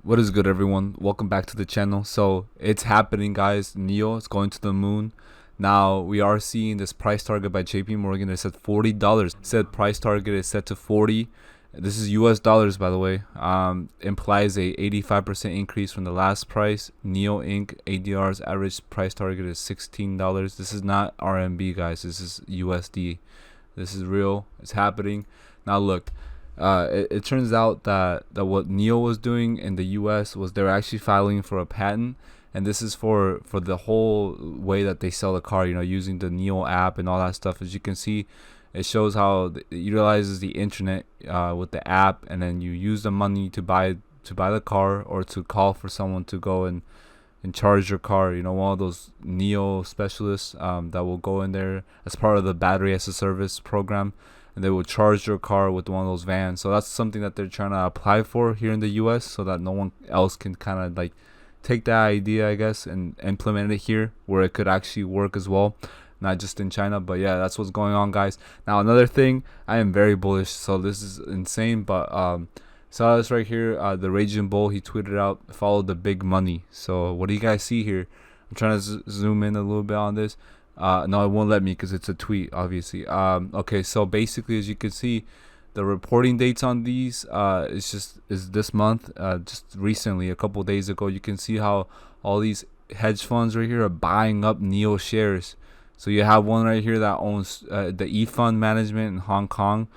What is good, everyone? Welcome back to the channel. So it's happening, guys. NIO is going to the moon. Now we are seeing this price target by JP Morgan. It said $40. It said price target is set to 40. This is US dollars, by the way. Implies a 85% increase from the last price. NIO Inc. ADR's average price target is $16. This is not RMB, guys. This is USD. This is real. It's happening. Now look. It turns out that what NIO was doing in the US was they're actually filing for a patent, and this is for the whole way that they sell the car, using the NIO app and all that stuff. As you can see, it shows how it utilizes the internet with the app, and then you use the money to buy the car or to call for someone to go and charge your car. One of those NIO specialists that will go in there as part of the battery as a service program, and they will charge your car with one of those vans. So that's something that they're trying to apply for here in the US, so that no one else can kind of like take that idea, I guess, and implement it here where it could actually work as well, not just in China. But yeah, that's what's going on, guys. Now another thing, I am very bullish, so this is insane. But saw this right here, the Raging Bull, he tweeted out, follow the big money. So what do you guys see here? I'm trying to zoom in a little bit on this. No, it won't let me because it's a tweet, obviously. Okay, so basically, as you can see, the reporting dates on these is this month. Just recently, a couple days ago, you can see how all these hedge funds right here are buying up NIO shares. So you have one right here that owns the E-Fund Management in Hong Kong.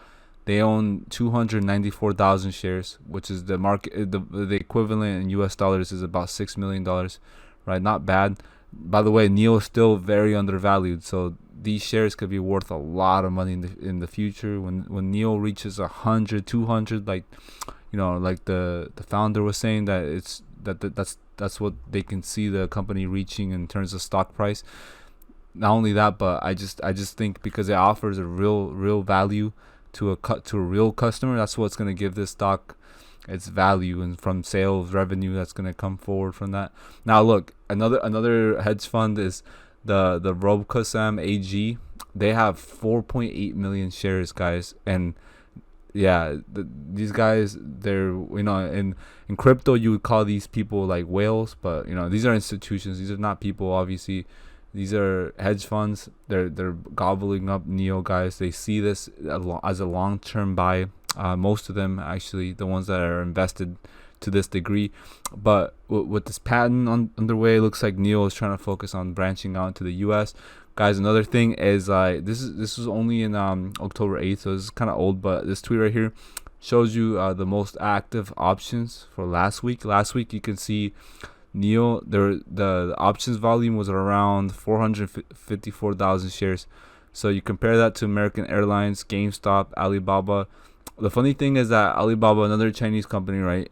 They own 294,000 shares, which is the market. The equivalent in US dollars is about $6 million, right? Not bad. By the way, NIO is still very undervalued, so these shares could be worth a lot of money in the future. When NIO reaches 100, 200, like like the founder was saying, that that's what they can see the company reaching in terms of stock price. Not only that, but I just think because it offers a real value to a real customer, that's what's gonna give this stock its value, and from sales revenue that's going to come forward from that. Now look, another hedge fund is the Robcosam AG. They have 4.8 million shares, guys, and yeah, these guys, they're in crypto you would call these people like whales, but these are institutions. These are not people, obviously. These are hedge funds. They're gobbling up NIO, guys. They see this as a long-term buy. Most of them, actually, the ones that are invested to this degree. But with this patent underway, it looks like NIO is trying to focus on branching out to the US. Guys, another thing is this was only in October 8th, so this is kind of old, but this tweet right here shows you the most active options for last week. Last week, you can see NIO, the options volume was around 454,000 shares. So you compare that to American Airlines, GameStop, Alibaba. The funny thing is that Alibaba, another Chinese company, right?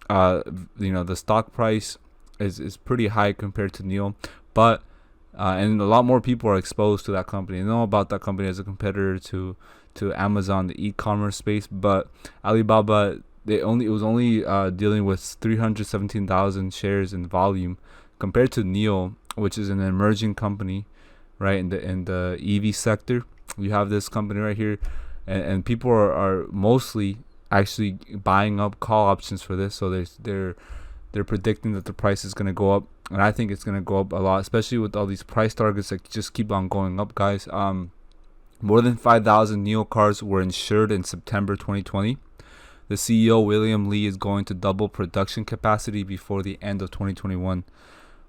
The stock price is pretty high compared to NIO, but and a lot more people are exposed to that company. They know about that company as a competitor to Amazon, the e-commerce space. But Alibaba, it was only dealing with 317,000 shares in volume, compared to NIO, which is an emerging company, right? In the EV sector, you have this company right here. And people are mostly actually buying up call options for this, so they're predicting that the price is going to go up, and I think it's going to go up a lot, especially with all these price targets that just keep on going up, guys. More than 5,000 NIO cars were insured in September 2020. The CEO William Li is going to double production capacity before the end of 2021.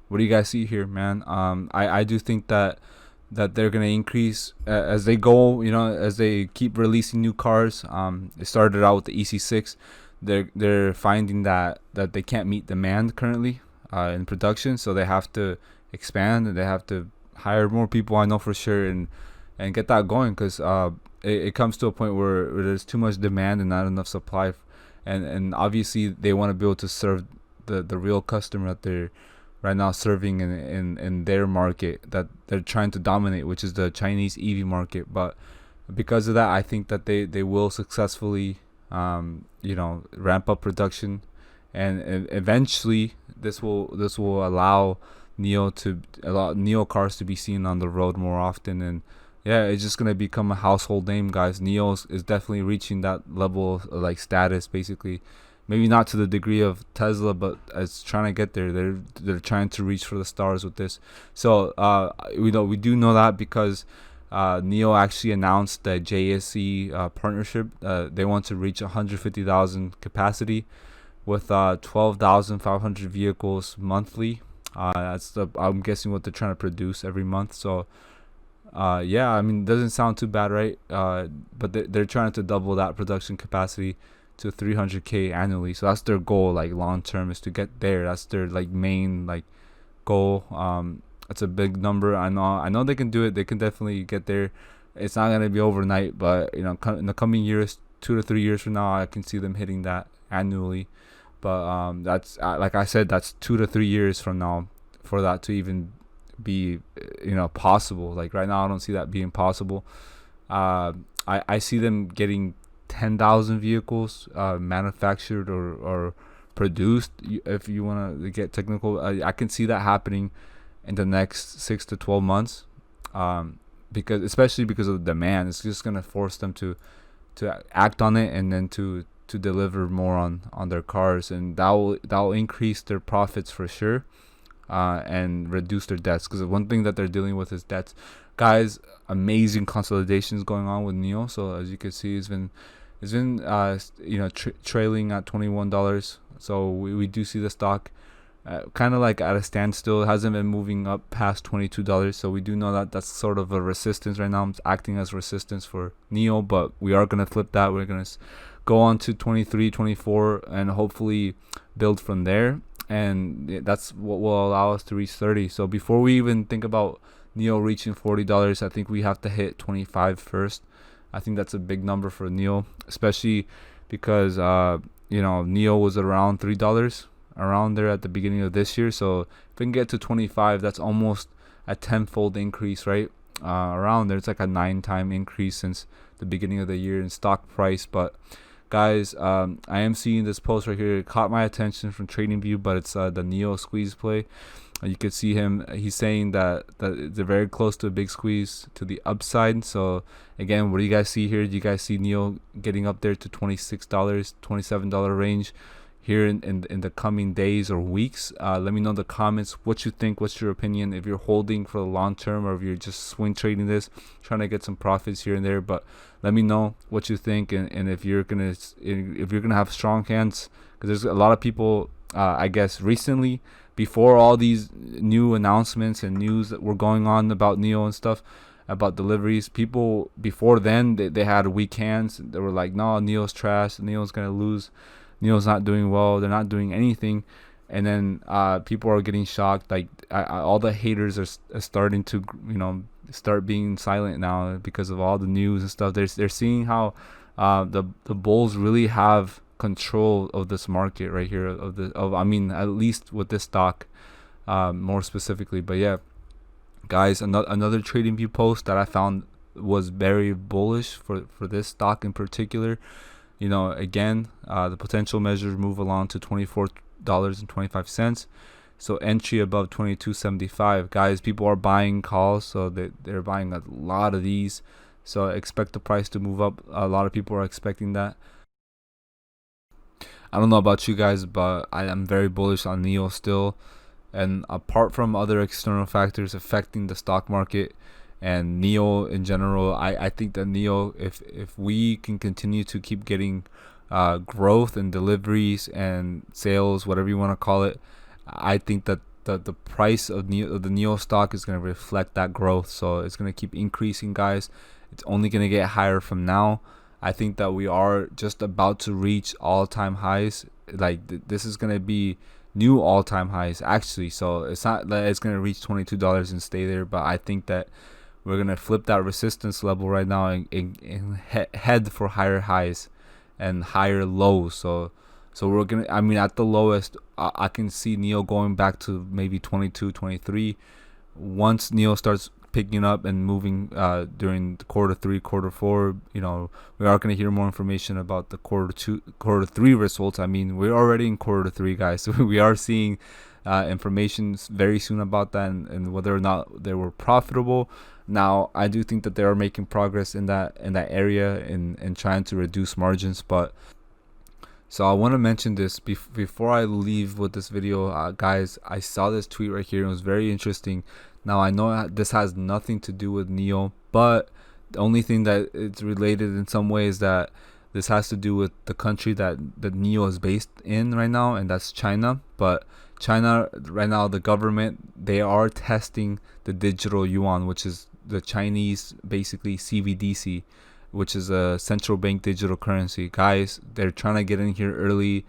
What do you guys see here, man? I do think that they're going to increase as they go, as they keep releasing new cars. It started out with the EC6. They're finding that they can't meet demand currently in production, so they have to expand, and they have to hire more people, I know for sure, and get that going, because it comes to a point where there's too much demand and not enough supply, and obviously they want to be able to serve the real customer that they're right now serving in their market that they're trying to dominate, which is the Chinese EV market. But because of that, I think that they will successfully ramp up production, and eventually this will allow NIO cars to be seen on the road more often. And yeah, it's just gonna become a household name, guys. NIO is definitely reaching that level of like status, basically, maybe not to the degree of Tesla, but it's trying to get there. They're trying to reach for the stars with this. So we do know that because NIO actually announced the JSE partnership. They want to reach 150,000 capacity with 12,500 vehicles monthly. I'm guessing what they're trying to produce every month. So yeah, I mean, it doesn't sound too bad, right? But they're trying to double that production capacity to 300K annually. So that's their goal, like long term, is to get there. That's their like main like goal. That's a big number. I know they can do it. They can definitely get there. It's not gonna be overnight, but you know, in the coming years, 2 to 3 years from now, I can see them hitting that annually. But that's like I said, that's 2 to 3 years from now for that to even be possible. Like right now, I don't see that being possible. I see them getting 10,000 vehicles manufactured or produced. If you want to get technical, I can see that happening in the next 6 to 12 months, because especially because of the demand. It's just gonna force them to act on it, and then to deliver more on their cars, and that will increase their profits for sure, and reduce their debts, because one thing that they're dealing with is debts. Guys, amazing consolidations going on with NIO. So as you can see, it's been trailing at $21. So we do see the stock kind of like at a standstill. It hasn't been moving up past $22. So we do know that that's sort of a resistance right now. It's acting as resistance for NIO, but we are going to flip that. We're going to go on to 23, 24, and hopefully build from there. And that's what will allow us to reach 30. So before we even think about NIO reaching $40, I think we have to hit 25 first. I think that's a big number for NIO, especially because NIO was around $3 around there at the beginning of this year. So if we can get to 25, that's almost a tenfold increase, right? Around there, it's like a 9-time increase since the beginning of the year in stock price. But guys, I am seeing this post right here. It caught my attention from TradingView, but it's the NIO squeeze play. You could see him. He's saying that they're very close to a big squeeze to the upside. So again, what do you guys see here? Do you guys see NIO getting up there to $26, $27 range here in the coming days or weeks? Let me know in the comments what you think. What's your opinion? If you're holding for the long term, or if you're just swing trading this, trying to get some profits here and there. But let me know what you think, and if you're gonna have strong hands, because there's a lot of people, I guess recently, before all these new announcements and news that were going on about NIO and stuff, about deliveries, people before then, they had weak hands. They were like, no, NIO's trash, NIO's gonna lose, NIO's not doing well, they're not doing anything. And then people are getting shocked. Like all the haters are starting to start being silent now because of all the news and stuff. They're seeing how the bulls really have control of this market right here, at least with this stock, more specifically. But yeah, guys, another TradingView post that I found was very bullish for this stock in particular. Again, the potential measures move along to $24.25. So entry above 22.75. Guys, people are buying calls, so they're buying a lot of these. So expect the price to move up. A lot of people are expecting that. I don't know about you guys, but I am very bullish on NIO still. And apart from other external factors affecting the stock market and NIO in general, I think that NIO, if we can continue to keep getting growth and deliveries and sales, whatever you want to call it, I think that the price of the NIO stock is going to reflect that growth. So it's going to keep increasing, guys. It's only going to get higher from now. I think that we are just about to reach all-time highs. Like this is going to be new all-time highs, actually. So it's not that it's going to reach $22 and stay there, but I think that we're going to flip that resistance level right now and head for higher highs and higher lows. So we're going to, at the lowest, I can see NIO going back to maybe 22, 23. Once NIO starts picking up and moving during the quarter 3, quarter 4, we are going to hear more information about the quarter 3 results. We're already in quarter 3, guys. So we are seeing information very soon about that, and whether or not they were profitable. Now, I do think that they are making progress in that area and trying to reduce margins, but So I want to mention this before I leave with this video, guys. I saw this tweet right here. It was very interesting. Now I know this has nothing to do with NIO, but the only thing that it's related in some way is that this has to do with the country that the NIO is based in right now, and that's China. But China right now, the government, they are testing the digital yuan, which is the Chinese basically CBDC, which is a central bank digital currency. Guys, they're trying to get in here early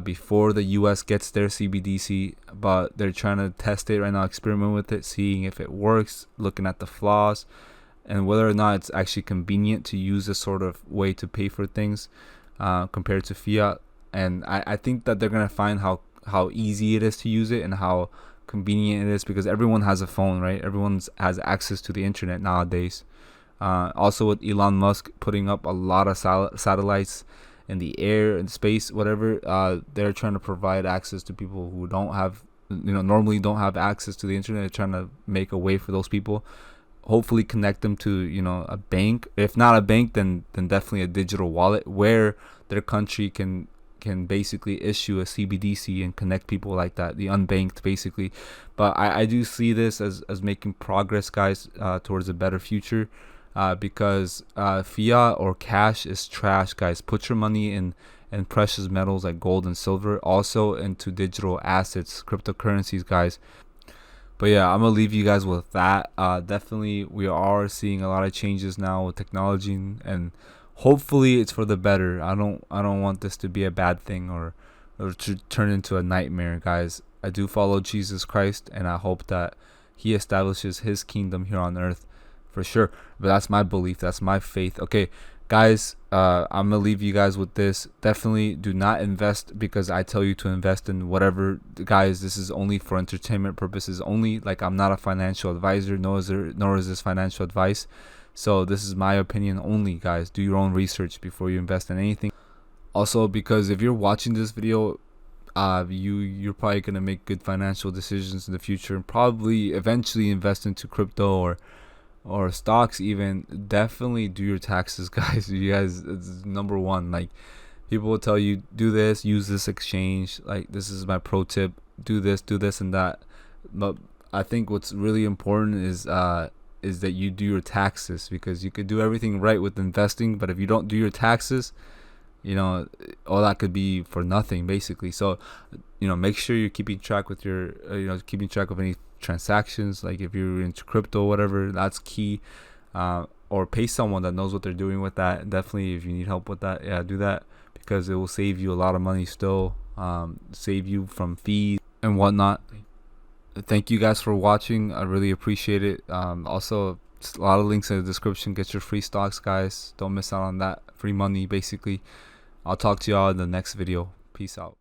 before the US gets their CBDC, but they're trying to test it right now, experiment with it, seeing if it works, looking at the flaws, and whether or not it's actually convenient to use this sort of way to pay for things compared to fiat. And I think that they're going to find how easy it is to use it and how convenient it is, because everyone has a phone, right? Everyone has access to the internet nowadays. Also with Elon Musk putting up a lot of satellites in the air and space, whatever, they're trying to provide access to people who don't have, normally don't have access to the internet. They're trying to make a way for those people. Hopefully connect them to, a bank. If not a bank, then definitely a digital wallet where their country can basically issue a CBDC and connect people like that, the unbanked basically. But I do see this as making progress, guys, towards a better future. Because fiat or cash is trash, guys. Put your money in precious metals like gold and silver, also into digital assets, cryptocurrencies, guys. But yeah, I'm gonna leave you guys with that. Definitely, we are seeing a lot of changes now with technology, and hopefully it's for the better. I don't want this to be a bad thing or to turn into a nightmare, guys. I do follow Jesus Christ, and I hope that He establishes His kingdom here on earth. For sure. But that's my belief, that's my faith. Okay, guys, I'm gonna leave you guys with this. Definitely do not invest because I tell you to invest in whatever. Guys, this is only for entertainment purposes only. Like, I'm not a financial advisor, nor is this financial advice. So this is my opinion only, guys. Do your own research before you invest in anything. Also, because if you're watching this video, you're probably gonna make good financial decisions in the future and probably eventually invest into crypto or stocks. Even definitely do your taxes, guys. You guys, it's number one. Like, people will tell you, do this, use this exchange, like, this is my pro tip, do this and that. But I think what's really important is that you do your taxes, because you could do everything right with investing, but if you don't do your taxes, all that could be for nothing basically. So make sure you're keeping track with your keeping track of any transactions. Like, if you're into crypto, whatever, that's key. Or pay someone that knows what they're doing with that. Definitely, if you need help with that, yeah, do that, because it will save you a lot of money still, save you from fees and whatnot. Thank you guys for watching. I really appreciate it. Also, a lot of links in the description. Get your free stocks, guys. Don't miss out on that free money basically. I'll talk to y'all in the next video. Peace out.